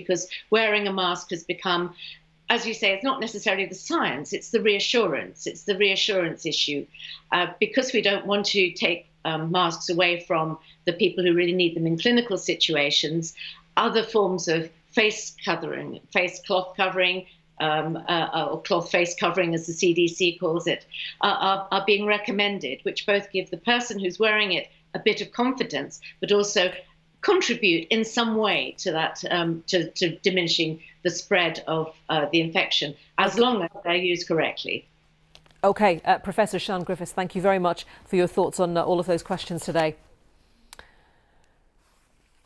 because wearing a mask has become, as you say, it's not necessarily the science, it's the reassurance. It's the reassurance issue. Because we don't want to take masks away from the people who really need them in clinical situations, other forms of face covering, face cloth covering, or cloth face covering, as the CDC calls it, are being recommended, which both give the person who's wearing it a bit of confidence, but also contribute in some way to that, to diminishing the spread of the infection, as long as they're used correctly. OK, Professor Sian Griffiths, thank you very much for your thoughts on all of those questions today.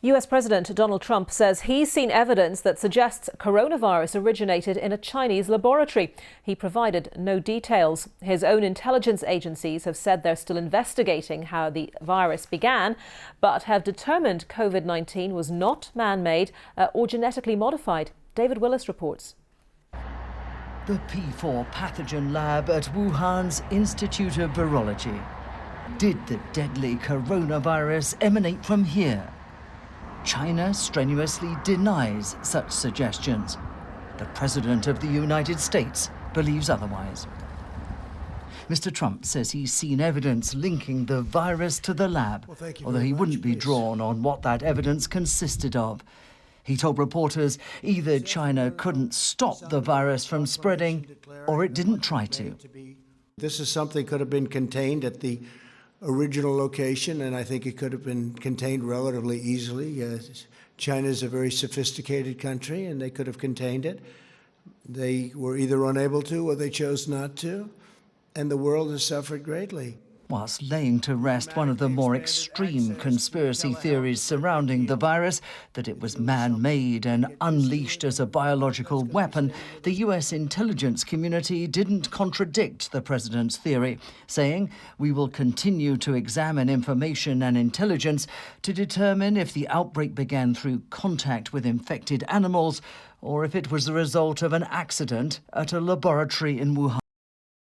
US President Donald Trump says he's seen evidence that suggests coronavirus originated in a Chinese laboratory. He provided no details. His own intelligence agencies have said they're still investigating how the virus began, but have determined COVID-19 was not man-made or genetically modified. David Willis reports. The P4 pathogen lab at Wuhan's Institute of Virology. Did the deadly coronavirus emanate from here? China strenuously denies such suggestions. The President of the United States believes otherwise. Mr. Trump says he's seen evidence linking the virus to the lab, although he wouldn't be drawn on what that evidence consisted of. He told reporters either China couldn't stop the virus from spreading or it didn't try to. This is something that could have been contained at the original location, and I think it could have been contained relatively easily. China is a very sophisticated country, and they could have contained it. They were either unable to or they chose not to, and the world has suffered greatly. Whilst laying to rest one of the more extreme conspiracy theories surrounding the virus, that it was man-made and unleashed as a biological weapon, the US intelligence community didn't contradict the president's theory, saying, "We will continue to examine information and intelligence to determine if the outbreak began through contact with infected animals or if it was the result of an accident at a laboratory in Wuhan."